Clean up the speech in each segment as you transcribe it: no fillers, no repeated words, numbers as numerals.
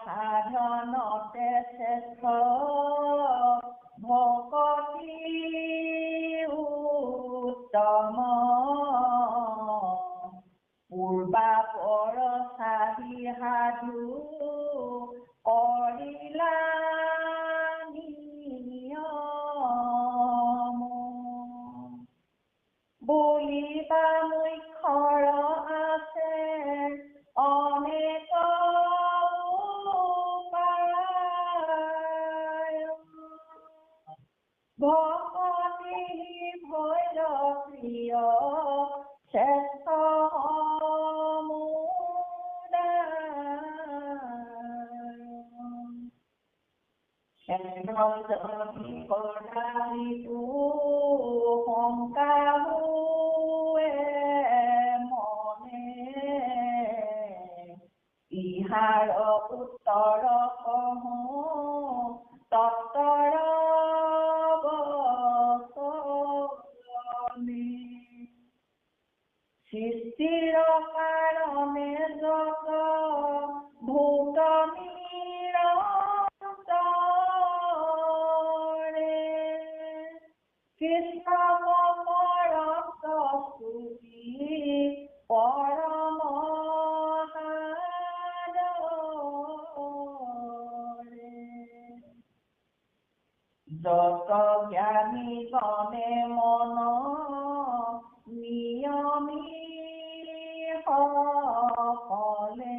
সাধনতে শ্ৰেষ্ঠ ভকতি উত্তম পূৰ্বাপৰ চাহি সাধু কৰিলা নিয়ম বুলিবা মুখ্যৰ আছে অনেক ভকতি ভৈৰ প্ৰিয় শ্ৰেষ্ঠ যদি কৰাইতো শংকা হোৱে মনে ইহাৰ উত্তৰ কহো তত্তৰ সৃষ্টিৰ কাৰণে যত ভূত কৃষ্ণ স্তুতি পৰম যত জ্ঞানী গণে মন নিয়মী সকলে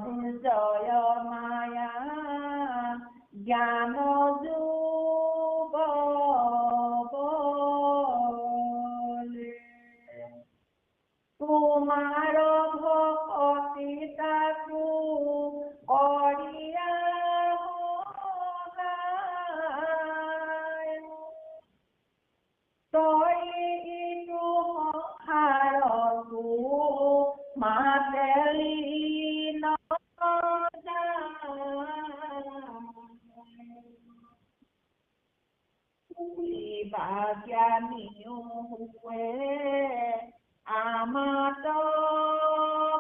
দুৰ্জয় মায়া জ্ঞান যোগ তোমাৰ ভকতি তাকো কৰিয়া তই ইটো সংসাৰতো মাতেলি জ্ঞানীও হুৱে আমাত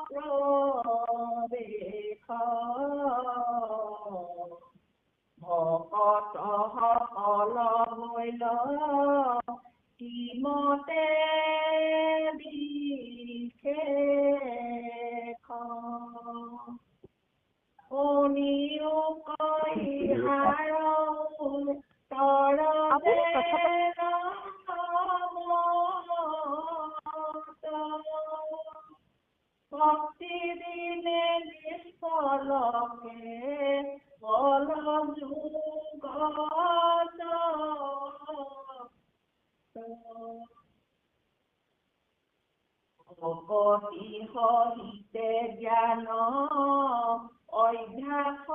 প্ৰবেশ ভকত সকল হৈল কিমতে বিশেষ শুনিও কৈহাৰ ভক্তি দিনে নিষ্ফলকে বল যুগত ভকতি সহিতে জ্ঞান অভ্যাস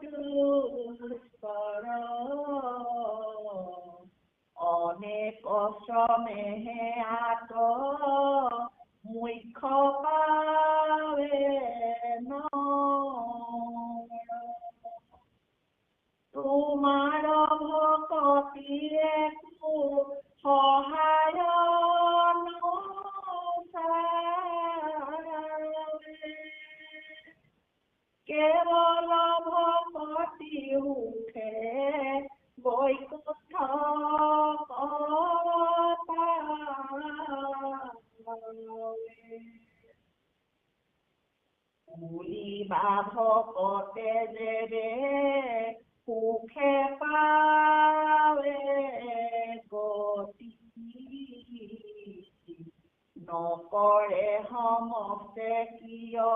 দুষ্কৰ অনেক শ্ৰমেহে আত মুখ্য পাৱে তোমাৰ ভকতি একো সহায় কেৱল ভকতি উঠে বৈকুণ্ঠ বুলিবা ভকতে যেৰে সুখে পাৱে গতি নকৰে সমস্তে কিয়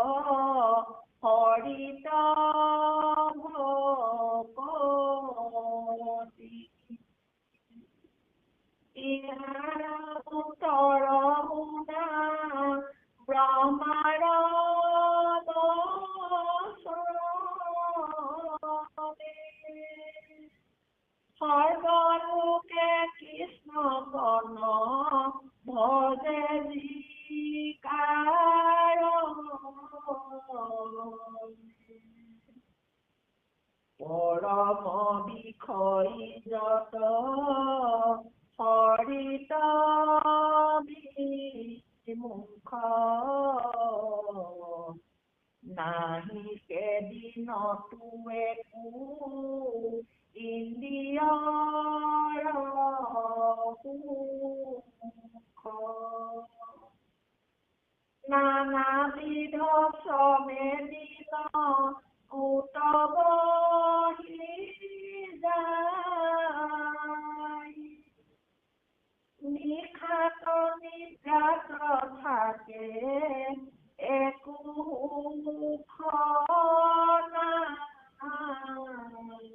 হৰিত ভকতি ইহাৰ উত্তৰ মুনা ব্ৰহ্মাৰ সৰ্বলোকে কৃষ্ণ বৰ্ণ ভজে জিকাৰ পৰম বিষয় যত হৰিত বিমুখ নানাবিধ শ্রমে দিন উতবহি যায় নিখাত নিদ্রাত থাকে একো ফল নাই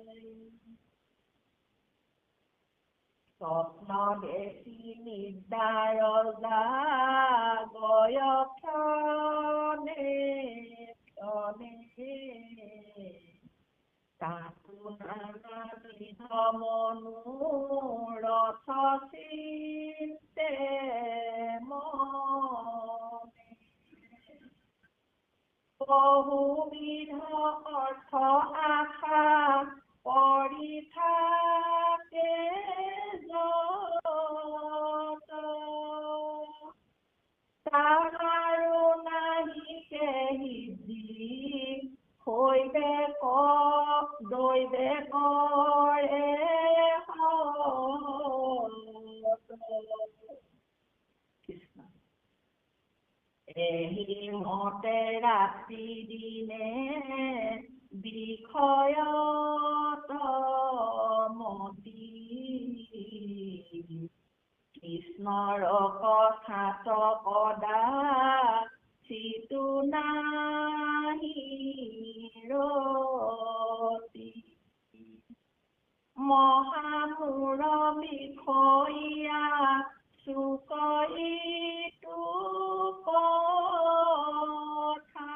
স্বপ্ন দেখি নিদ্রার জাগয় ক্ষণে ক্ষণে তাকো নানাবিধ মনোরথ চিন্তে মনে বহুবিধ অর্থ আশা কৰি থাকে যত তাহাৰো নাহিকে সিদ্ধি হৈবে দৈবে কৰে কৃষ্ণ এহি মতে ৰাতি দিনে বিষয়ত মতি কৃষ্ণৰ কথাত কদাচিতো নাহি ৰতি মহামূঢ় বিষয়া সুখ ইটো কথা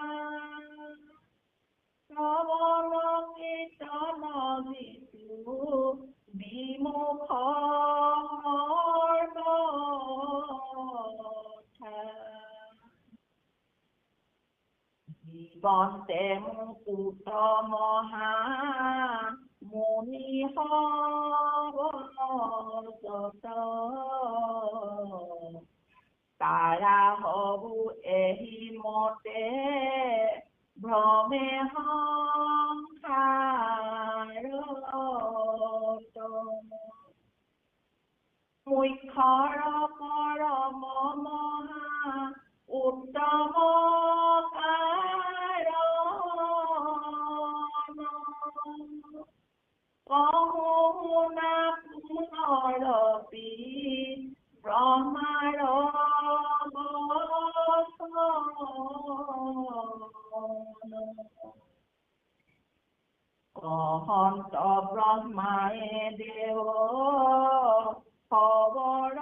শ্ৰৱণ কীৰ্তন যিটো বিমুখ জীৱন্তে মুকুট মহা মুনি যত তাৰা হবু এহি মতে ভ্ৰমে সংসাৰত মুখ্যৰ পৰম মহা উত্তম কাৰণ কহুনা পুনৰপি ব্ৰহ্মাৰ কহন্ত ব্ৰহ্মায়ে দেৱ খবৰ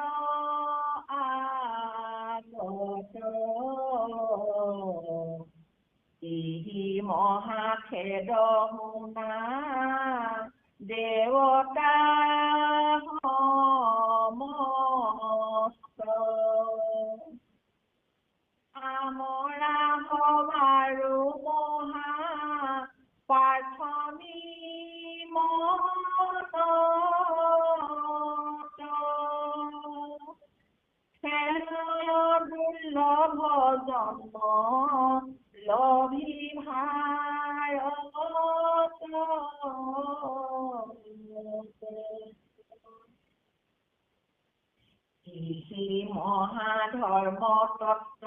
আগত ইহি মহাখেদ শুনা দেৱতা সমস্ত আমৰা হবাৰো মহা প্ৰাৰ্থনী মত দুৰ্লভ জন্ম লভি ভাৰত কৃষি মহাধৰ্ম তত্ত্ব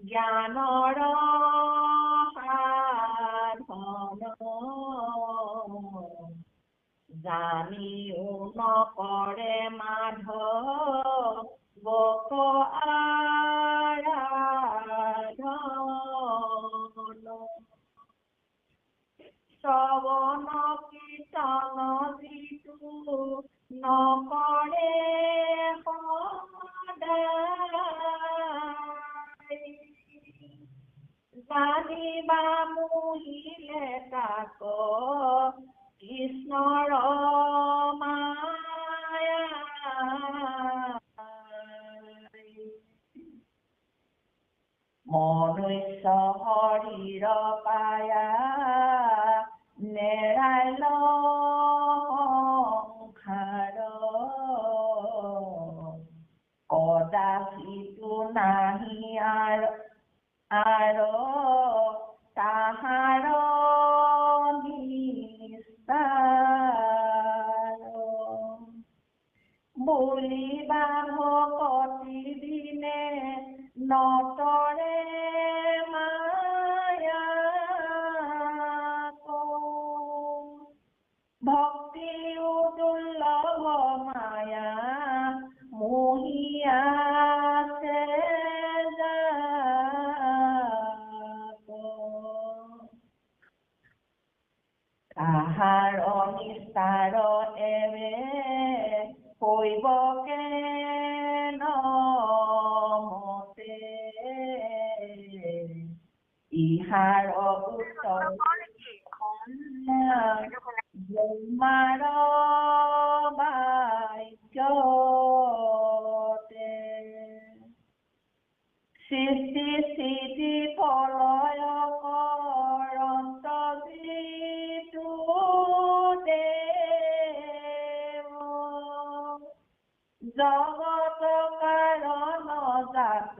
জ্ঞানৰ সাধন জানিও নকৰে মাধৱক আৰাধন শ্ৰৱণ কীৰ্তন যিটো নকৰে সদায় জানিবা মোহিলে তাক কৃষ্ণৰ মায়া মনুষ্য শৰীৰ পায়া নেৰাল সংসাৰ কদাচিতো নাহি আৰু তাহাৰ নিস্তাৰ বুলিবা ভকতি দিনে নতৰে মায়া ভক্তি দুৰ্লভ মায়া মহিয়াছে তাহাৰ নিস্তাৰ এৰে হৈব কেনমতে ইহাৰ উত্তৰ ব্ৰহ্মাৰ বাক্যতে সৃষ্টি স্থিতি প্ৰলয় কৰন্ত যিটো দেৱ জগত কাৰণ জাত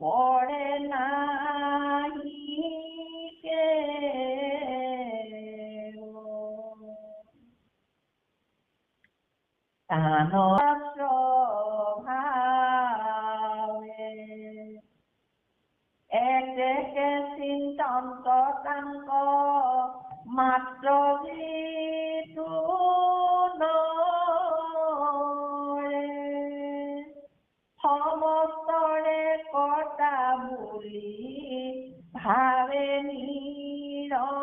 পৰে নাহি একে চিন্তন তাংক মাত্ৰ যিটো সমস্তৰে কৰ্তা বুলি ভাবে নিৰন্তৰে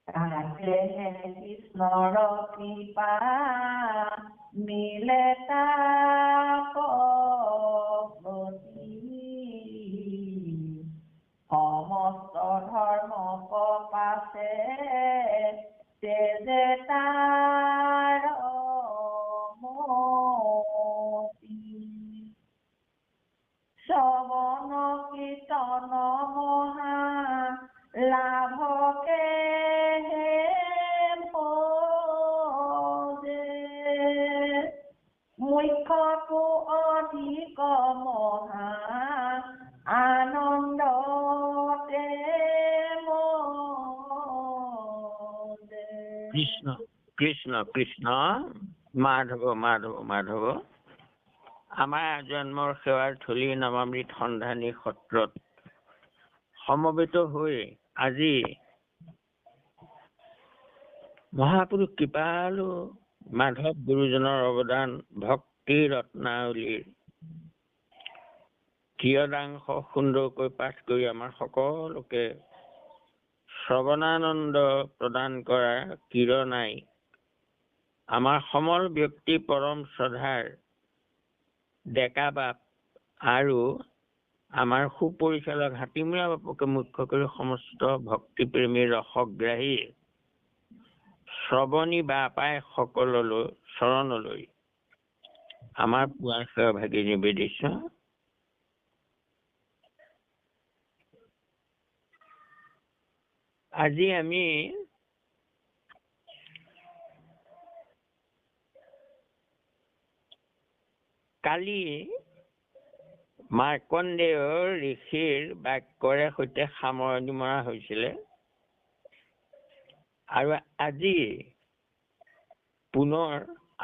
তাকেহে কৃষ্ণৰ কৃপা মিলে তাপতি সমস্ত ধৰ্ম পাছে তেজে তাৰ মতি শ্ৰৱণ কীৰ্তন মহা লাভকে মুখ্যটো অধিক মহা আনন্দতে কৃষ্ণ কৃষ্ণ কৃষ্ণ মাধৱ মাধৱ মাধৱ আমাৰ জন্মৰ সেৱাৰ থলী নমামৃত সন্ধানী সত্ৰত সমবেত হৈ আজি মহাপুৰুষ কৃপালু মাধৱ গুৰুজনৰ অৱদান ভক্তি ৰত্নাৱলীৰ কিয়দাংশ সুন্দৰকৈ পাঠ কৰি আমাৰ সকলোকে শ্ৰৱণানন্দ প্ৰদান কৰা কিৰণাই আমাৰ সমল ব্যক্তি পৰম শ্ৰদ্ধাৰ ডেকা বাপ আৰু আমাৰ সুপৰিচালক হাতীমূৰা বাপকে মুখ্য কৰি সমস্ত ভক্তিপ্ৰেমী ৰসগ্ৰাহী শ্ৰৱণী বাপাই সকললৈ চৰণলৈ আমাৰ পুৱাৰ সেৱা ভাগি নিবেদিছো। আজি আমি কালি মাৰ্কণ্ডেয় ঋষিৰ বাক্যৰে সৈতে সামৰণি মৰা হৈছিলে আৰু আজি পুনৰ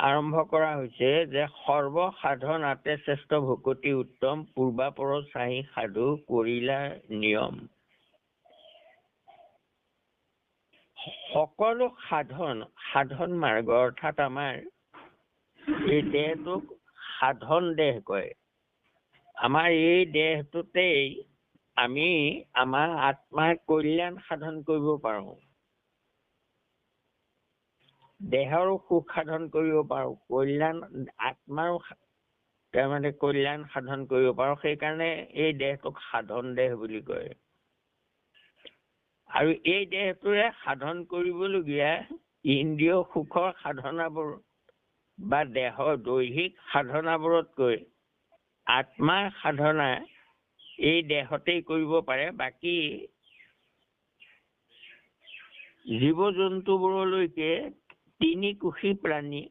আৰম্ভ কৰা হৈছে যে সৰ্বসাধনাতে শ্ৰেষ্ঠ ভকতি উত্তম পূৰ্বাপৰ চাহি সাধু কৰিলা নিয়ম। সকলো সাধন মাৰ্গ অৰ্থাৎ আমাৰ এই দেহটোক সাধন দেহ কয়। আমাৰ এই দেহটোতেই আমি আমাৰ আত্মাৰ কল্যাণ সাধন কৰিব পাৰো, দেহৰো সুখ সাধন কৰিব পাৰো, কল্যাণ আত্মাৰো তাৰমানে কল্যাণ সাধন কৰিব পাৰো। সেইকাৰণে এই দেহটোক সাধন দেহ বুলি কয়। আৰু এই দেহটোৰে সাধন কৰিবলগীয়া ইন্দ্ৰিয় সুখৰ সাধনাবোৰ বা দেহৰ দৈহিক সাধনাবোৰতকৈ আত্মাৰ সাধনা এই দেহতেই কৰিব পাৰে। বাকী জীৱ জন্তুবোৰলৈকে তিনি কোষী প্ৰাণী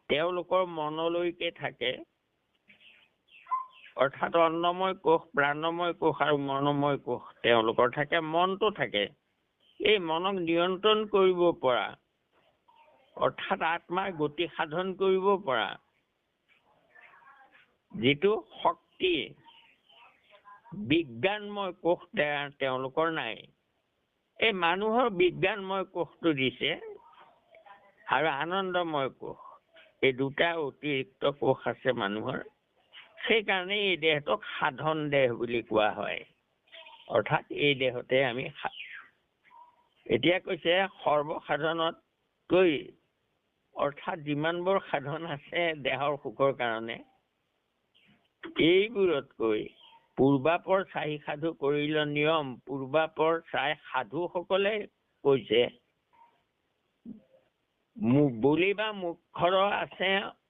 তেওঁলোকৰ মনলৈকে থাকে, অৰ্থাৎ অন্নময় কোষ, প্ৰাণময় কোষ আৰু মনোময় কোষ তেওঁলোকৰ থাকে, মনটো থাকে। এই মনক নিয়ন্ত্ৰণ কৰিব পৰা অৰ্থাৎ আত্মাৰ গতি সাধন কৰিব পৰা যিটো শক্তি বিজ্ঞানময় কোষ তেওঁলোকৰ নাই। এই মানুহৰ বিজ্ঞানময় কোষটো দিছে আৰু আনন্দময় কোষ, এই দুটা অতিৰিক্ত কোষ আছে মানুহৰ। সেইকাৰণে এই দেহটোক সাধন দেহ বুলি কোৱা হয়। অৰ্থাৎ এই দেহতে আমি এতিয়া কৈছে সৰ্বসাধনতকৈ, অৰ্থাৎ যিমানবোৰ সাধন আছে দেহৰ সুখৰ কাৰণে, এইবোৰতকৈ পূৰ্বাপৰ চাই সাধু কৰিল নিয়ম। পূৰ্বাপৰ চাই সাধুসকলে কৈছে বলিবা মুখৰ আছে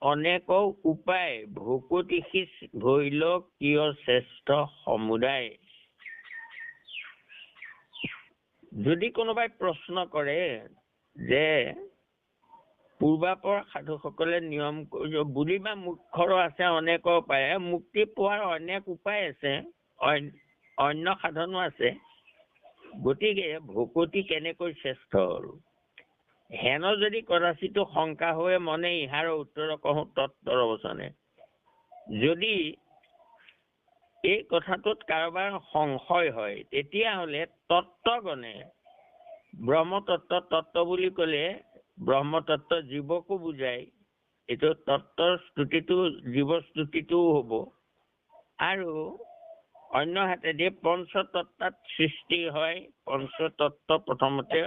অনেক উপায়, ভকুতি সিচ ভৈল কিয় শ্ৰেষ্ঠ সমুদায়। যদি কোনোবাই প্ৰশ্ন কৰে যে পূৰ্বাপৰ সাধুসকলে নিয়ম বুলিবা মুখৰ আছে অনেক উপায়, মুক্তি পোৱাৰ অনেক উপায় আছে, অন্য সাধনো আছে, গতিকে ভকুতি কেনেকৈ শ্ৰেষ্ঠ হ'ল। হেন যদি কদাচিতো শংকা হৈ মনে ইহাৰ উত্তৰ কহো তত্তৰ বচনে। যদি এই কথাটোত কাৰোবাৰ সংশয় হয়, তেতিয়াহ'লে তত্ত্বগণে ব্ৰহ্মতত্ত্ব, তত্ত্ব বুলি ক'লে ব্ৰহ্মতত্ত্ব জীৱকো বুজায়, এইটো তত্ত্বৰ স্তুতিটো জীৱ স্তুতিটোও হ'ব। আৰু অন্য হাতেদি পঞ্চতত্ত্বাত সৃষ্টি হয়। পঞ্চতত্ত্ব প্ৰথমতে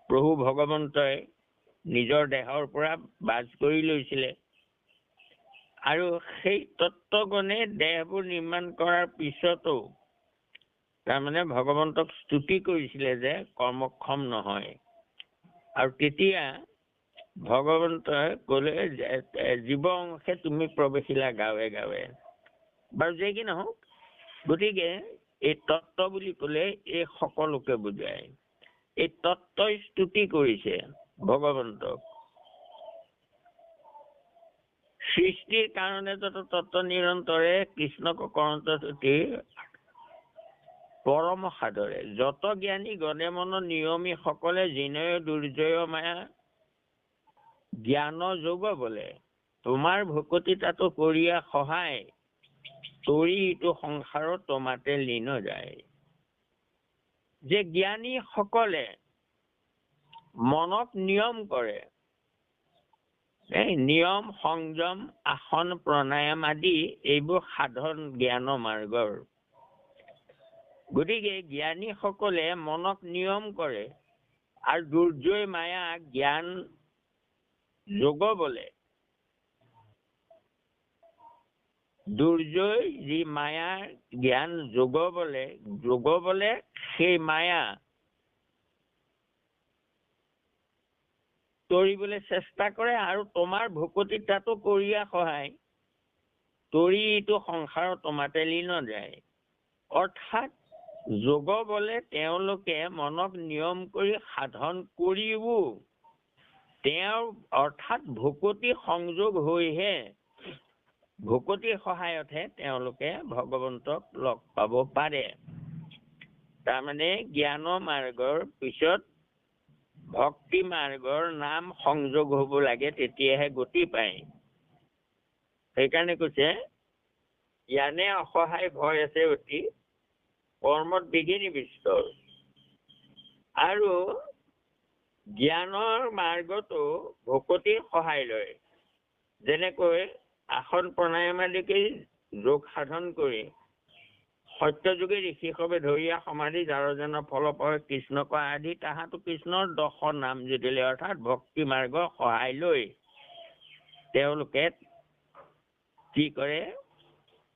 প্ৰভু ভগৱন্তই নিজৰ দেহৰ পৰা বাজ কৰি লৈছিলে, আৰু সেই তত্ত্বগণে দেহবোৰ নিৰ্মাণ কৰাৰ পিছতো তাৰমানে ভগৱন্তক স্তুতি কৰিছিলে যে কৰ্মক্ষম নহয়। আৰু তেতিয়া ভগৱন্তই ক'লে জীৱ অংশে তুমি প্ৰৱেশিলা গাঁৱে গাঁৱে। বাৰু যে কি নহওক, গতিকে এই তত্ত্ব বুলি ক'লে এই সকলোকে বুজায়। এই তত্ত্বই স্তুতি কৰিছে ভগৱন্তক। সৃষ্টিৰ কাৰণে যত তত্ত্ব নিৰন্তৰে কৃষ্ণক কৰন্ত স্তুতি পৰম সাদৰে। যত জ্ঞানী গণে মন নিয়মী সকলে জিনয় দুৰ্জয় মায়া জ্ঞান যোগ বলে। তোমাৰ ভকতি তাতো কৰিয়া সহায়, তৰি ইটো সংসাৰত তোমাতে লীন যায়। যে জ্ঞানী সকলে মনক নিয়ম কৰে, নিয়ম সংযম আসন প্ৰণায়াম আদি এইবোৰ সাধন জ্ঞান মাৰ্গৰ। গতিকে জ্ঞানী সকলে মনক নিয়ম কৰে আৰু দুৰ্জয় মায়া জ্ঞান যোগ বলে। দুৰ্জয় যি মায়াৰ জ্ঞান যোগ বলে সেই মায়া তৰিবলৈ চেষ্টা কৰে, আৰু তোমাৰ ভকতি তাতো কৰিয়া সহায়, তৰি ইটো সংসাৰত তোমাতে লীন যায়। অৰ্থাৎ যোগ বলে তেওঁলোকে মনক নিয়ম কৰি সাধন কৰিও তেওঁৰ অৰ্থাৎ ভকতি সংযোগ হৈহে, ভকতিৰ সহায়তহে তেওঁলোকে ভগৱন্তক লগ পাব পাৰে। তাৰমানে জ্ঞান মাৰ্গৰ পিছত ভক্তি মাৰ্গৰ নাম সংযোগ হ'ব লাগে, তেতিয়াহে গতি পায়। সেইকাৰণে কৈছে জ্ঞানে অসহায় ভয় আছে অতি, কৰ্মত বিঘিনি বিস্তৰ। আৰু জ্ঞানৰ মাৰ্গতো ভকতিৰ সহায় লয়। যেনেকৈ আসন প্ৰণায়াম আদিকে যোগ সাধন কৰি সত্যযুগী ঋষিসৱে ধৰিয়া সমাধি যাৰজনৰ ফলপৰ কৃষ্ণক আদি তাহাঁতো কৃষ্ণৰ দশ নাম জুতিলে। অৰ্থাৎ ভক্তি মাৰ্গৰ সহায় লৈ তেওঁলোকে কি কৰে,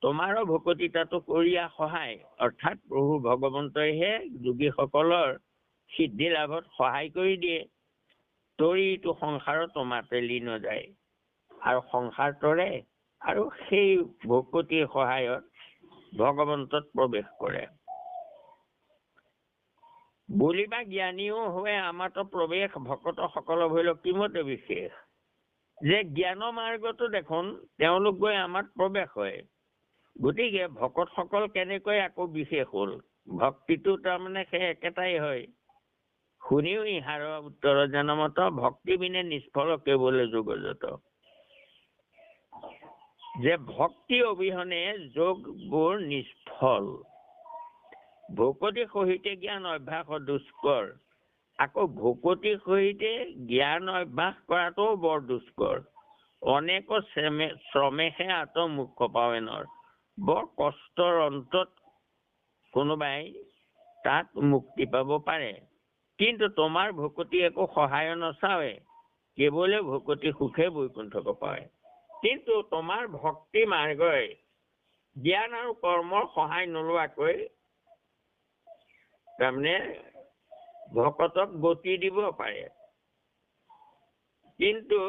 তোমাৰো ভকতি তাতো কৰিয়া সহায়, অৰ্থাৎ প্ৰভু ভগৱন্তইহে যোগীসকলৰ সিদ্ধি লাভত সহায় কৰি দিয়ে। তৰি ইটো সংসাৰত তোমাতে লীন যায়, আৰু সংসাৰ তৰে, আৰু সেই ভকতিৰ সহায়ত ভগৱন্তত প্ৰৱেশ কৰে। বলিবা জ্ঞানীও হৈ আমাতো প্ৰৱেশ, ভকত সকল ভৈল কিমতে বিশেষ। যে জ্ঞান মাৰ্গতো দেখোন তেওঁলোক গৈ আমাত প্ৰৱেশ হয়। গতিকে ভকতসকল কেনেকৈ আকৌ বিশেষ হ'ল? ভক্তিটো তাৰমানে সেই একেটাই হয়। শুনিও ইহাৰ উত্তৰ জনমত ভক্তি বিনে নিষ্ফল কেৱল যোগজত। যে ভক্তি অবিহনে যোগবোৰ নিষ্ফল। ভকতি সহিতে জ্ঞান অভ্যাস দুষ্কৰ। আকৌ ভকতি সহিতে জ্ঞান অভ্যাস কৰাটো বৰ দুষ্কৰ। অনেক শ্ৰমেহে আত্মমুখ্য পাৱেনৰ। বৰ কষ্টৰ অন্তত কোনোবাই তাত মুক্তি পাব পাৰে। কিন্তু তোমাৰ ভকতি একো সহায় নচাৱে, কেৱলে ভকতি সুখে বৈকুণ্ঠক পায়। কিন্তু তোমাৰ ভক্তি মাৰ্গই জ্ঞান আৰু কৰ্মৰ সহায় নোলোৱাকৈ তাৰমানে ভকতক গতি দিব পাৰে। কিন্তু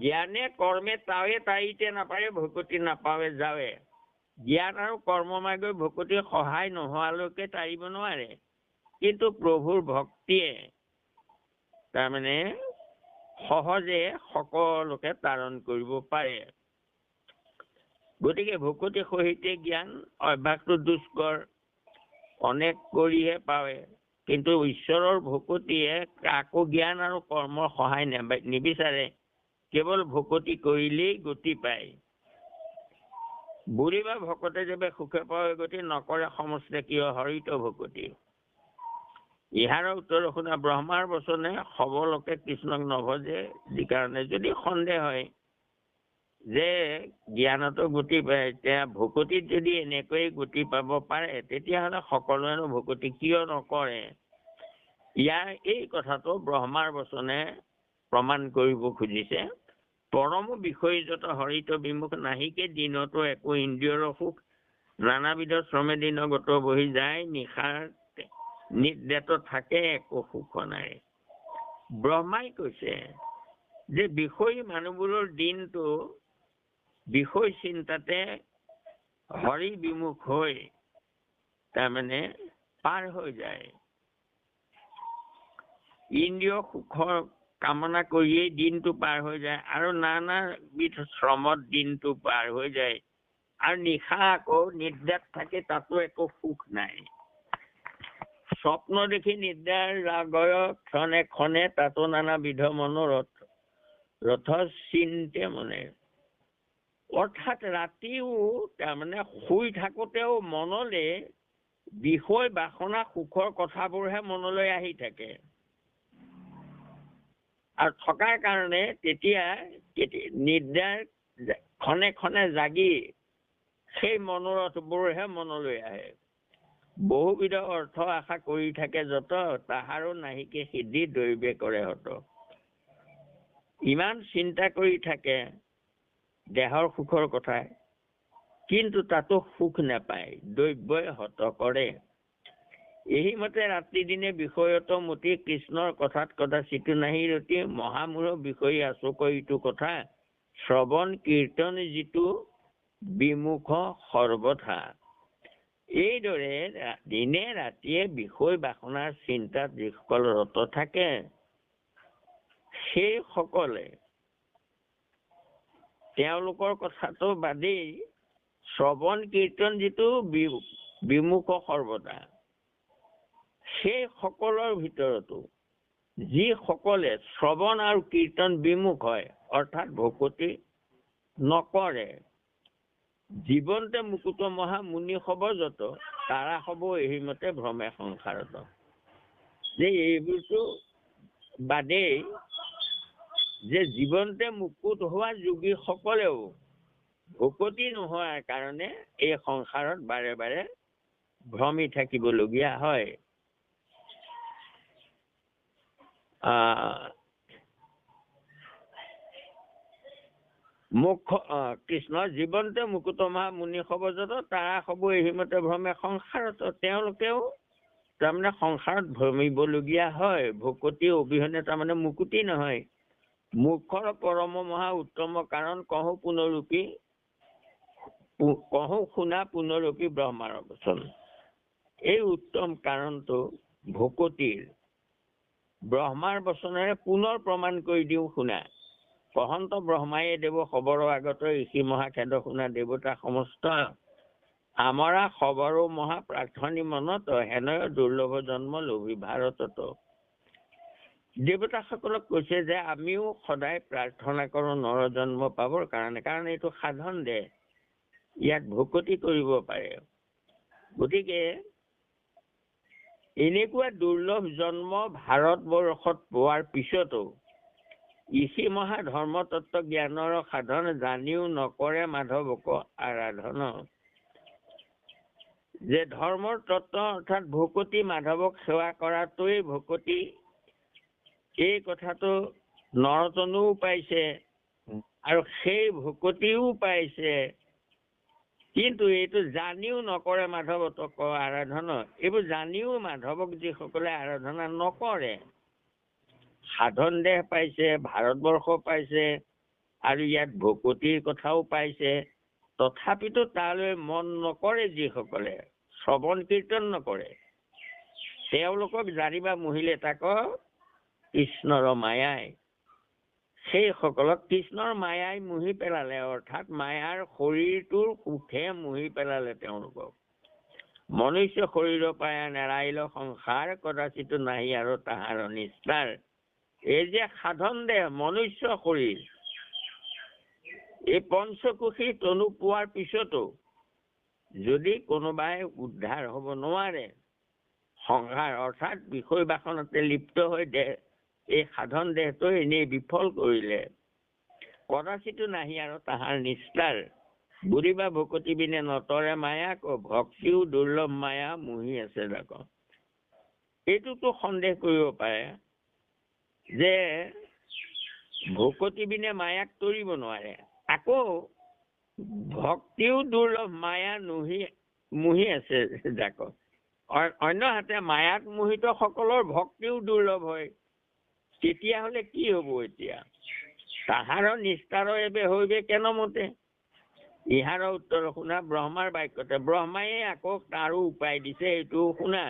জ্ঞানে কৰ্মে তাৱে তাৰিতে নাপাৰে, ভকতি নাপাৱে যাৱে। জ্ঞান আৰু কৰ্ম মাৰ্গই ভকতিৰ সহায় নোহোৱালৈকে তাৰিব নোৱাৰে। কিন্তু প্ৰভুৰ ভক্তিয়ে তাৰমানে সহজে সকলোকে তাৰণ কৰিব পাৰে। গতিকে ভকতি সহিতে জ্ঞান অভ্যাসটো দুষ্কৰ, অনেক কৰিহে পাৱে। কিন্তু ঈশ্বৰৰ ভকতিয়ে কাকো জ্ঞান আৰু কৰ্মৰ সহায় নিবিচাৰে, কেৱল ভকতি কৰিলেই গতি পায়। বুঢ়ী বা ভকতে যেবে সুখে পাৱে গতি, নকৰে সমস্তে কিয় হৰিত ভকতি। ইহাৰৰ উত্তৰ শুনা ব্ৰহ্মাৰ বচনে সবলোকে কৃষ্ণক নভজে। যি কাৰণে যদি সন্দেহ হয় যে জ্ঞানতো গতি পায়, এতিয়া ভকতিত যদি এনেকৈ গতি পাব পাৰে, তেতিয়াহ'লে সকলোৱেনো ভকতি কিয় নকৰে। ইয়াৰ এই কথাটো ব্ৰহ্মাৰ বচনে প্ৰমাণ কৰিব খুজিছে। পৰম বিষয়যত হৰিত বিমুখ, নাহিকে দিনতো একো ইন্দ্ৰিয়ৰ সুখ। নানাবিধ শ্ৰমে দিনগত বহি যায়, নিশাৰ নিদ্ৰাত থাকে একো সুখ নাই। ব্ৰহ্মাই কৈছে যে বিষয়ী মানুহবোৰৰ দিনটো বিষয় চিন্তাতে হৰি বিমুখ হৈ তাৰমানে পাৰ হৈ যায়। ইন্দ্ৰিয় সুখৰ কামনা কৰিয়েই দিনটো পাৰ হৈ যায়, আৰু নানাবিধ শ্ৰমত দিনটো পাৰ হৈ যায়, আৰু নিশা আকৌ নিদ্ৰাত থাকে, তাতো একো সুখ নাই। স্বপ্ন দেখি নিদ্ৰাৰ ৰাগয় ক্ষণে ক্ষণে, তাতো নানাবিধ মনোৰথ ৰথ চিন্তে মনে। অৰ্থাৎ ৰাতিও তাৰমানে শুই থাকোতেও মনলে বিষয় বাসনা সুখৰ কথাবোৰহে মনলৈ আহি থাকে। আৰু থকাৰ কাৰণে তেতিয়া নিদ্ৰাৰ ক্ষণে ক্ষণে জাগি সেই মনোৰথবোৰহে মনলৈ আহে। বহুবিধ অৰ্থ আশা কৰি থাকে যত, তাহাৰো নাহিকে সিদ্ধি দৈৱে কৰে হত। ইমান চিন্তা কৰি থাকে দেহৰ সুখৰ কথা, কিন্তু তাতো সুখ নাপায়, দৈৱই হত কৰে। এই মতে ৰাতি দিনে বিষয়ত মতি, কৃষ্ণৰ কথাত কদাচিত নাহি ৰতি। মহামূঢ় বিষয়ী আচোক ইটো কথা, শ্ৰৱণ কীৰ্তন যিটো বিমুখ সৰ্বথা। এইদৰে দিনে ৰাতিয়ে বিষয় বাসনাৰ চিন্তাত যিসকল ৰত থাকে, সেই সকলে তেওঁলোকৰ কথাটো বাদেই শ্ৰৱণ কীৰ্তন যিটো বিমুখ সৰ্বদা, সেই সকলৰ ভিতৰতো যিসকলে শ্ৰৱণ আৰু কীৰ্তন বিমুখ হয়, অৰ্থাৎ ভকতি নকৰে, জীৱনতে মুকুত মহা মুনি হব যত, তাৰা হব এই মতে ভ্ৰমে সংসাৰত। যে এইবোৰতো বাদেই যে জীৱনতে মুকুত হোৱা যোগী সকলেও ভকতি নোহোৱাৰ কাৰণে এই সংসাৰত বাৰে বাৰে ভ্ৰমি থাকিবলগীয়া হয়। কৃষ্ণ জীৱনতে মুকুত মহা মুনি হব যত, তাৰা হব এইমতে ভ্ৰমে সংসাৰত। তেওঁলোকেও তাৰমানে সংসাৰত ভ্ৰমিবলগীয়া হয়। ভকতি অবিহনে তাৰমানে মুকুতি নহয়। মুখৰ পৰম মহা উত্তম কাৰণ, কহো শুনা পুনৰূপী ব্ৰহ্মাৰ বচন। এই উত্তম কাৰণটো ভকতিৰ ব্ৰহ্মাৰ বচনেৰে পুনৰ প্ৰমাণ কৰি দিওঁ শুনা। কহন্ত ব্ৰহ্মায়ে দেৱ খবৰ আগত, ঋষি মহাখেদ শুনা দেৱতা সমস্ত। আমৰা সবৰো মহা প্ৰাৰ্থনী মনত হেনয় দুৰ্লভ জন্ম লোভী ভাৰতত। দেৱতাসকলক কৈছে যে আমিও সদায় প্ৰাৰ্থনা কৰোঁ নৰ জন্ম পাবৰ কাৰণে, কাৰণ এইটো সাধন দেহ, ইয়াত ভকতি কৰিব পাৰে। গতিকে এনেকুৱা দুৰ্লভ জন্ম ভাৰতবৰ্ষত পোৱাৰ পিছতো ঋষি মহা ধৰ্মতত্ত্ব জ্ঞানৰ সাধন জানিও নকৰে মাধৱক আৰাধন। যে ধৰ্মৰ তত্ত্ব অৰ্থাৎ ভকতি, মাধৱক সেৱা কৰাটোৱেই ভকতি, এই কথাটো নৰতনুও পাইছে আৰু সেই ভকতিও পাইছে, কিন্তু এইটো জানিও নকৰে মাধৱক আৰাধন। এইবোৰ জানিও মাধৱক যিসকলে আৰাধনা নকৰে, সাধন দেহ পাইছে, ভাৰতবৰ্ষ পাইছে আৰু ইয়াত ভকতিৰ কথাও পাইছে, তথাপিতো তালৈ মন নকৰে, যিসকলে শ্ৰৱণ কীৰ্তন নকৰে, তেওঁলোকক জানিবা মহিলে তাক কৃষ্ণৰ মায়াই, সেইসকলক কৃষ্ণৰ মায়াই মুহি পেলালে, অৰ্থাৎ মায়াৰ শৰীৰটোৰ সুখে মুহি পেলালে তেওঁলোকক। মনুষ্য শৰীৰ পায়া নেৰাইল সংসাৰ, কদাচিতো নাহি আৰু তাহাৰ নিস্তাৰ। এই যে সাধন দেহ মনুষ্য শৰীৰ, এই পঞ্চকোশী তনু পোৱাৰ পিছতো যদি কোনোবাই উদ্ধাৰ হ'ব নোৱাৰে, সংসাৰ অৰ্থাৎ বিষয় বাসনতে লিপ্ত হৈ এই সাধন দেহটো এনেই বিফল কৰিলে, কদাচিতো নাহি আৰু তাহাৰ নিস্তাৰ। বুঢ়িবা ভকতি বিনে নতৰে মায়াক, ভক্তিও দুৰ্লভ মায়া মুহি আছে যাক। এইটোতো সন্দেহ কৰিব পাৰে যে ভকতি বিনে মায়াক তৰিব নোৱাৰে, আকৌ ভক্তিও দুৰ্লভ মায়া মুহি আছে যাক। অন্যহাতে মায়াক মোহিত সকলৰ ভক্তিও দুৰ্লভ হয়, তেতিয়াহলে কি হব? এতিয়া তাহাৰ নিস্তাৰ এবে হইবে কেন মতে। ইহাৰ উত্তৰ শুনা ব্ৰহ্মাৰ বাক্যতে। ব্ৰহ্মাই আকৌ তাৰো উপায় দিছে, এইটো শুনা।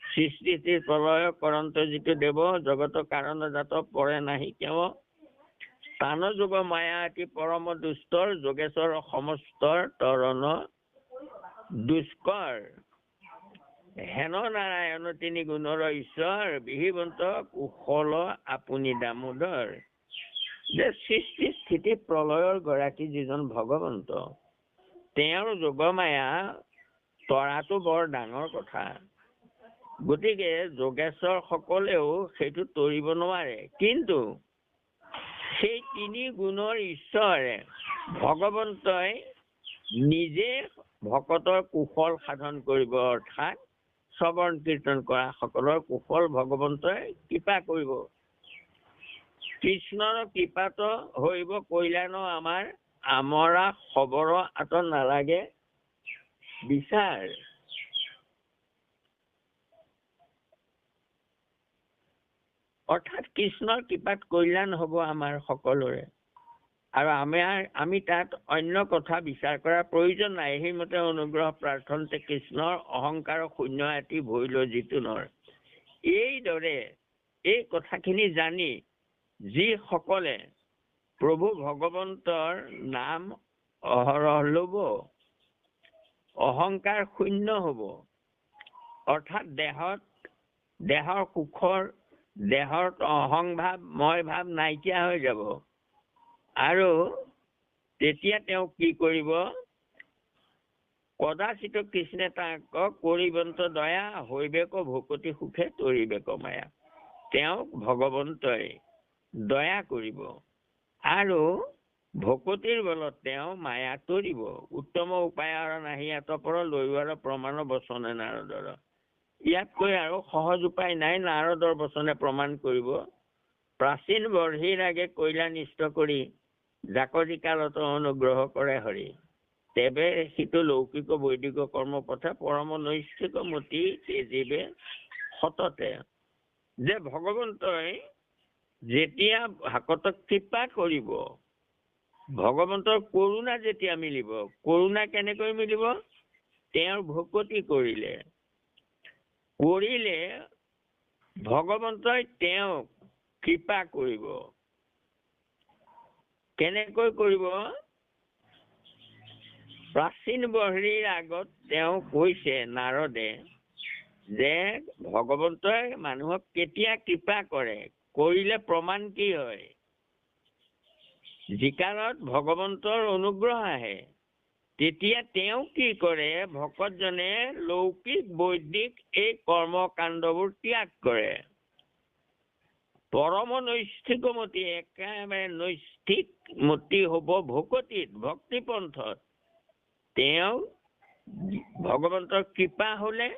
সৃষ্টি প্ৰলয় কৰন্ত যিটো দেৱ, জগত কাৰণ জাত পৰে নাহি কেৱ। স্থান যোগ মায়া অতি পৰম দুষ্টৰ, যোগেশ্বৰ সমস্তৰ তৰণ দুষ্কৰ। হেন নাৰায়ণ তিনি গুণৰ ঈশ্বৰ, বিহিবন্ত কুশল আপুনি দামোদৰ। যে সৃষ্টি স্থিতি প্ৰলয়ৰ গৰাকী যিজন ভগৱন্ত, তেওঁৰ যোগমায়া তৰাটো বৰ ডাঙৰ কথা। গতিকে যোগেশ্বৰ সকলেও সেইটো তৰিব নোৱাৰে, কিন্তু সেই তিনি গুণৰ ঈশ্বৰে ভগৱন্তই নিজে ভকতৰ কুশল সাধন কৰিব, অৰ্থাৎ শ্ৰৱণ কীৰ্তন কৰা সকলৰ কুশল ভগৱন্তই কৃপা কৰিব। কৃষ্ণৰ কৃপাত হইব কল্যাণ আমাৰ, আমৰা খবৰ আত নালাগে বিচাৰ। অৰ্থাৎ কৃষ্ণৰ কৃপাত কল্যাণ হব আমাৰ সকলোৰে, আৰু আমি তাত অন্য কথা বিচাৰ কৰাৰ প্ৰয়োজন নাই। সেইমতে অনুগ্ৰহ প্ৰাৰ্থনতে কৃষ্ণৰ অহংকাৰ শূন্য এটি ভৈল যিটো নৰ। এইদৰে এই কথাখিনি জানি যিসকলে প্ৰভু ভগৱন্তৰ নাম অহৰহ লব, অহংকাৰ শূন্য হব, অৰ্থাৎ দেহৰ সুখৰ, দেহৰ অহংভাৱ মই ভাৱ নাইকিয়া হৈ যাব, আৰু তেতিয়া তেওঁ কি কৰিব? কদাচিত কৃষ্ণে তাক কৰিবন্ত দয়া, হৈবেক ভকতি সুখে তৰিবেক মায়া। তেওঁক ভগৱন্তই দয়া কৰিব আৰু ভকতিৰ বলত তেওঁ মায়া তৰিব। উত্তম উপায়ৰ নাহি আতপৰ, লৈৱাৰ প্ৰমাণ বচনে নাৰদৰ। ইয়াতকৈ আৰু সহজ উপায় নাই, নাৰদৰ বচনে প্ৰমাণ কৰিব। প্ৰাচীন বৰ্হিৰ আগে কৈলা নিষ্ঠ কৰি, জাকৰি কালত অনুগ্ৰহ কৰে হৰি। তেবে সিটো লৌকিক বৈদিক কৰ্ম পথে, পৰম নৈষ্ঠিক মতি তেজিবে সততে। যে ভগৱন্তই যেতিয়া ভকতক কৃপা কৰিব, ভগৱন্তৰ কৰুণা যেতিয়া মিলিব, কৰুণা কেনেকৈ মিলিব? তেওঁৰ ভকতি কৰিলে ভগৱন্তই তেওঁক কৃপা কৰিব। কেনেকৈ কৰিব? প্ৰাচীন বহৰীৰ আগত তেওঁ কৈছে নাৰদে যে ভগৱন্তই মানুহক কেতিয়া কৃপা কৰে, কৰিলে প্ৰমাণ কি হয়। যিকালত ভগৱন্তৰ অনুগ্ৰহ আহে তেতিয়া তেওঁ কি কৰে, ভকতজনে লৌকিক বৈদিক এই কৰ্মকাণ্ডবোৰ ত্যাগ কৰে। পৰম নৈষ্ঠিকমতী, একেবাৰে নৈষ্ঠিকমতী হ'ব ভকতিত, ভক্তিপন্থত। তেওঁ ভগৱন্তৰ কৃপা হলে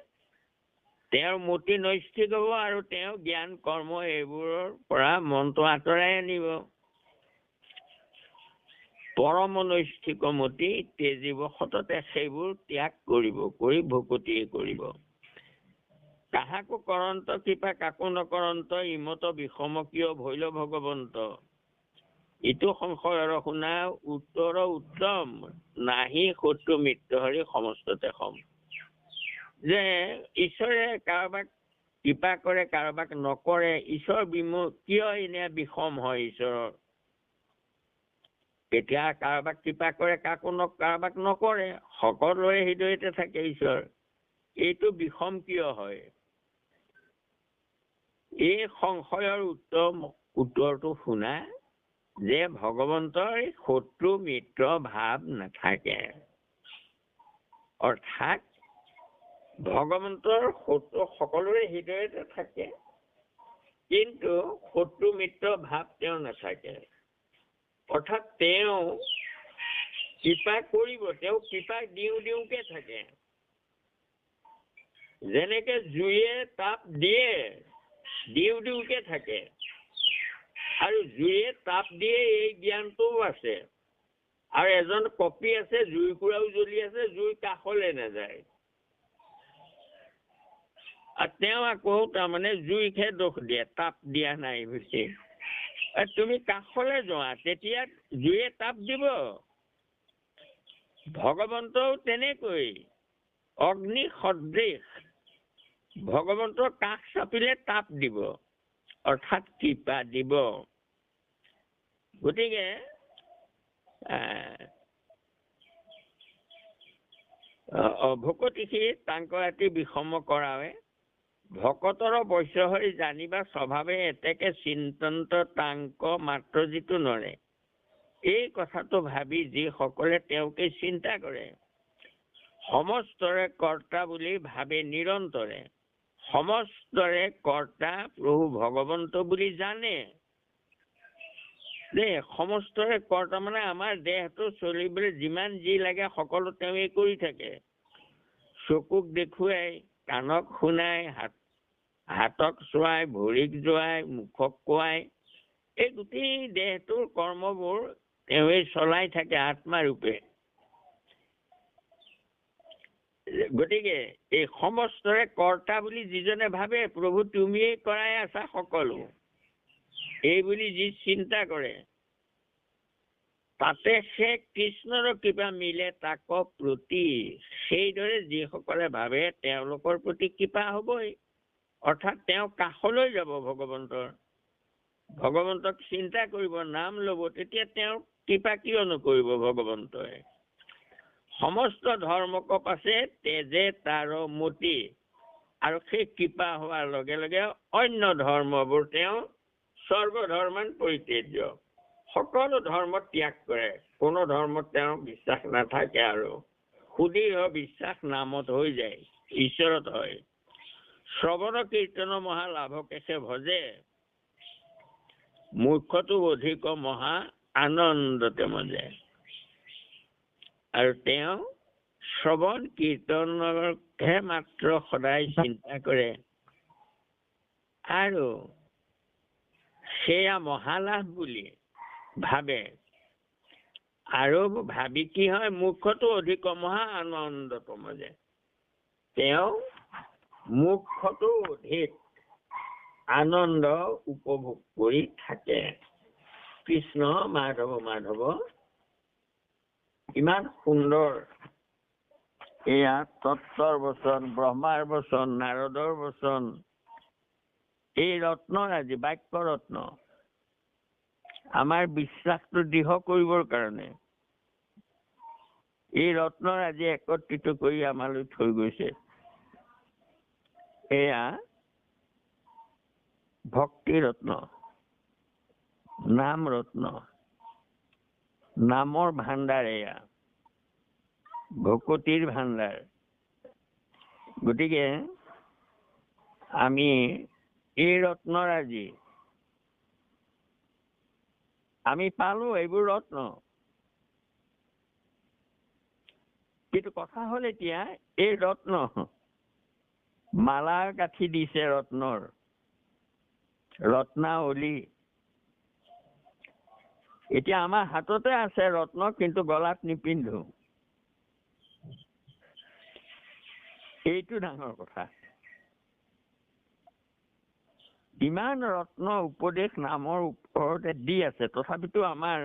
তেওঁৰ মতি নৈষ্ঠিক হ'ব আৰু তেওঁ জ্ঞান কৰ্ম এইবোৰৰ পৰা মনটো আঁতৰাই আনিব। পৰম নৈষ্ঠিকমতী তেজীৱ সততে সেইবোৰ ত্যাগ কৰিব, কৰি ভকতিয়ে কৰিব। কাহাকো কৰন্ত কৃপা কাকো নকৰন্ত, ইমত বিষম কিয় ভৈল ভগৱন্ত। ইটো সংশয়ৰ শুনা উত্তৰ উত্তম, নাহি শত্ৰু মিত্ৰ হৰি সমস্ততে সম। যে ঈশ্বৰে কাৰোবাক কৃপা কৰে কাৰোবাক নকৰে, ঈশ্বৰ কিয় এনে বিষম হয় ঈশ্বৰৰ। কেতিয়া কাৰোবাক কৃপা কৰে কাৰোবাক নকৰে, সকলোৰে হৃদয়তে থাকে ঈশ্বৰ। এইটো বিষম কিয় হয়? এই সংশয়ৰ উত্তৰটো শুনা যে ভগৱন্তৰ শত্ৰু মিত্ৰ ভাৱ নাথাকে। অৰ্থাৎ ভগৱন্তৰ শত্ৰু সকলোৰে হৃদয়তে থাকে, কিন্তু শত্ৰু মিত্ৰ ভাৱ তেওঁ নাথাকে। অৰ্থাৎ তেওঁ কৃপা কৰিব, তেওঁ কৃপা দিওঁকে থাকে। যেনেকে জুয়ে তাপ দিয়ে দিওঁকে থাকে, আৰু জুয়ে তাপ দিয়ে এই জ্ঞানটোও আছে। আৰু এজন কপি আছে, জুইকুৰাও জ্বলি আছে, জুই কাষলৈ নাযায়। আৰু তেওঁ আকৌ তাৰমানে জুইকহে দোষ দিয়ে, তাপ দিয়া নাই বুলি। তুমি কাষলৈ যোৱা, তেতিয়া জুয়ে তাপ দিব। ভগৱন্তও তেনেকৈ অগ্নি সদৃশ, ভগৱন্তৰ কাষ চাপিলে তাপ দিব, অৰ্থাৎ কৃপা দিব। গতিকে ভকতিসী তাঙ্ক ৰাতি বিষম কৰাৱে, ভকতৰ বৈশ্য হৈ জানিবা স্বভাৱে এতেকে চিন্তন্ত তাঙ্ক মাত্ৰ যিটো নৰে। এই কথাটো ভাবি যিসকলে তেওঁকে চিন্তা কৰে, সমস্তৰে কৰ্তা বুলি ভাবে নিৰন্তৰে, সমস্তৰে কৰ্তা প্ৰভু ভগৱন্ত বুলি জানে। সমস্তৰে কৰ্তা মানে আমাৰ দেহটো চলিবলৈ যিমান যি লাগে সকলো তেওঁৱে কৰি থাকে। চকুক দেখুৱাই, কাণক শুনাই, হাতক চোৱাই, ভৰিক জোৱাই, মুখক কোৱাই, এই গোটেই দেহটোৰ কৰ্মবোৰ তেওঁৱে চলাই থাকে আত্মাৰূপে। গতিকে এই সমস্তৰে কৰ্তা বুলি যিজনে ভাবে, প্ৰভু তুমিয়েই কৰাই আছা সকলো, এই বুলি যি চিন্তা কৰে, তাতে সে কৃষ্ণৰ কৃপা মিলে তাক প্ৰতি। সেইদৰে যিসকলে ভাবে তেওঁলোকৰ প্ৰতি কৃপা হবই। অৰ্থাৎ তেওঁ কাষলৈ যাব ভগৱন্তৰ, ভগৱন্তক চিন্তা কৰিব, নাম লব, তেতিয়া তেওঁ কৃপা কিয় নকৰিব ভগৱন্তই। সমস্ত ধৰ্মক পাছে তেজে তাৰ মতি, আৰু সেই কৃপা হোৱাৰ লগে লগে অন্য ধৰ্মবোৰ তেওঁ সৰ্বধৰ্মান পৰিত্যাজ্য, সকলো ধৰ্ম ত্যাগ কৰে। কোনো ধৰ্মত তেওঁ বিশ্বাস নাথাকে, আৰু সুদৃঢ় বিশ্বাস নামত হৈ যায়, ঈশ্বৰত হয়। শ্ৰৱণ কীৰ্তন মহা লাভকেশে ভজে, মূৰ্খটো অধিক মহা আনন্দতে মজে। আৰু তেওঁ শ্ৰৱণ কীৰ্তনৰহে মাত্ৰ সদায় চিন্তা কৰে, আৰু সেয়া মহালাভ বুলি ভাবে। আৰু ভাবি কি হয়, মূৰ্খটো অধিক মহা আনন্দত মজে। তেওঁ মূৰ্খটো অধিক আনন্দ উপভোগ কৰি থাকে। কৃষ্ণ মাধৱ মাধৱ, ইমান সুন্দৰ এয়া তত্বৰ বচন, ব্ৰহ্মাৰ বচন, নাৰদৰ বচন, এই ৰত্নৰাজি বাক্য ৰত্ন আমাৰ বিশ্বাসটো দৃঢ় কৰিবৰ কাৰণে। এই ৰত্নৰ আজি একত্ৰিত কৰি আমালৈ থৈ গৈছে। এয়া ভক্তি ৰত্ন, নাম ৰত্ন, নামৰ ভাণ্ডাৰ, এয়া ভকতিৰ ভাণ্ডাৰ। গতিকে আমি এই ৰত্নৰ আজি আমি পালো এইবোৰ ৰত্ন, কিন্তু কথা হল এতিয়া এই ৰত্ন মালাৰ কাঠি দিছে ৰত্নৰ, ৰত্নাৱলী। এতিয়া আমাৰ হাততে আছে ৰত্ন, কিন্তু গলাত নিপিন্ধো। এইটো ডাঙৰ কথা। ইমান ৰত্ন উপদেশ নামৰ ওপৰতে দি আছে, তথাপিতো আমাৰ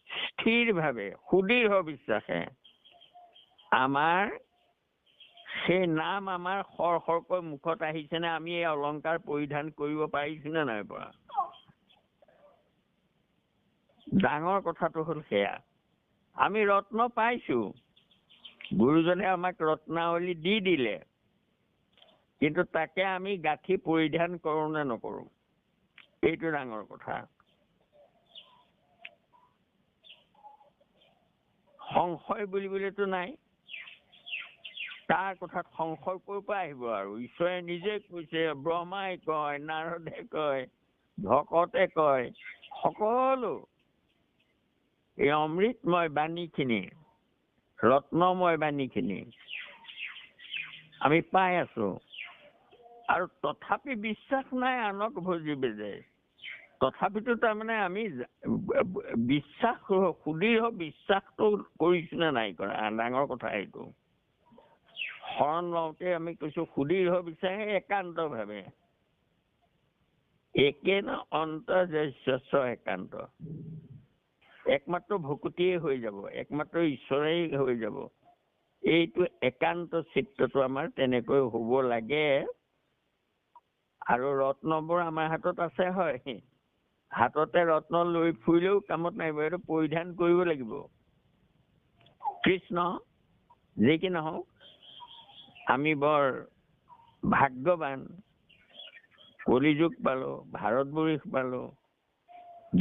স্থিৰভাৱে সুদৃঢ় বিশ্বাসে আমাৰ সেই নাম আমাৰ খৰ খৰকৈ মুখত আহিছে নে, আমি এই অলংকাৰ পৰিধান কৰিব পাৰিছো নে নাই পৰা। ডাঙৰ কথাটো হ'ল সেয়া, আমি ৰত্ন পাইছো, গুৰুজনে আমাক ৰত্নাৱলী দি দিলে, কিন্তু তাকে আমি গাঁঠি পৰিধান কৰো নে নকৰো, এইটো ডাঙৰ কথা। সংশয় বুলিবলেতো নাই, তাৰ কথাত সংশয় ক'ৰ পৰা আহিব আৰু। ঈশ্বৰে নিজে কৈছে, ব্ৰহ্মাই কয়, নাৰদে কয়, ভকতে কয়, সকলো এই অমৃতময় বাণীখিনি, ৰত্নময় বাণীখিনি আমি পাই আছো, আৰু তথাপি বিশ্বাস নাই আনক ভজিবে যে। তথাপিতো তাৰমানে আমি বিশ্বাস, সুদৃঢ় বিশ্বাসটো কৰিছো নে নাই কৰা, ডাঙৰ কথা এইটো। শৰণ লওঁতে আমি কৈছো সুদৃঢ় বিশ্বাসে একান্ত ভাৱে, একে ন অন্তৰ্যস্য একান্ত, একমাত্ৰ ভকতিয়ে হৈ যাব, একমাত্ৰ ঈশ্বৰেই হৈ যাব। এইটো একান্ত চিত্ৰটো আমাৰ তেনেকৈ হ'ব লাগে। আৰু ৰত্নবোৰ আমাৰ হাতত আছে, হয়, হাততে ৰত্ন লৈ ফুৰিলেও কামত নাহিব, এইটো পৰিধান কৰিব লাগিব। কৃষ্ণ যি কি নহওক, আমি বৰ ভাগ্যৱান, কলিযুগ পালো, ভাৰতবৰ্ষ পালো,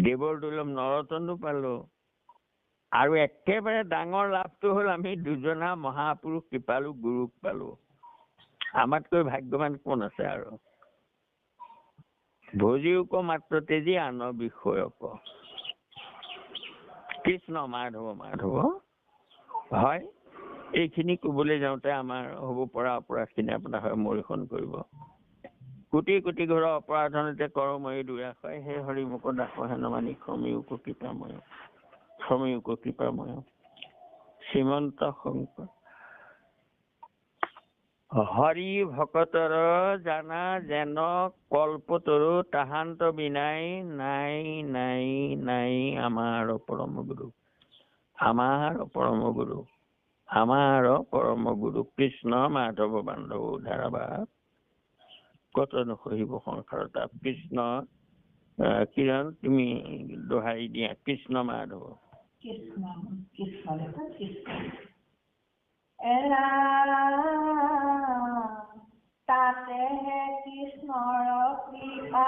দেৱৰ দুৰ্লভ নৰতনো পালো, আৰু একেবাৰে ডাঙৰ লাভটো হ'ল আমি দুজনা মহাপুৰুষ কৃপালু গুৰুক পালো। আমাতকৈ ভাগ্যৱান কোন আছে আৰু। ভজিওক মাত্ৰ তেজি আন বিষয়ক, কৃষ্ণ মাধৱ মাধৱ। হয়, এইখিনি কবলৈ যাওঁতে আমাৰ হ'ব পৰা অপৰাধখিনি আপোনাৰ হয় মৰিখন কৰিব। কোটি কোটি ঘৰৰ অপৰাধনতে কৰ মই দুৰাশয়, হে হৰি মোক দাস হেন মানি ক্ষমিওক কৃপাময়, ক্ষমিওক কৃপাময়। শ্ৰীমন্ত শংকৰ হৰি ভকতৰ জানা যেন কল্পতৰু, তাহান্ত বিনাই নাই নাই নাই আমাৰ পৰম গুৰু, আমাৰ পৰম গুৰু, আমাৰ পৰম গুৰু কৃষ্ণ মাধৱ বান্ধৱ ধাৰাবাহ কত নসহিব সংসাৰতা। কৃষ্ণ কিৰণ তুমি দোহাৰি দিয়া, কৃষ্ণ মাধৱ। কৃষ্ণ কৃষ্ণ কৃষ্ণ তাতে কৃষ্ণৰ কৃপা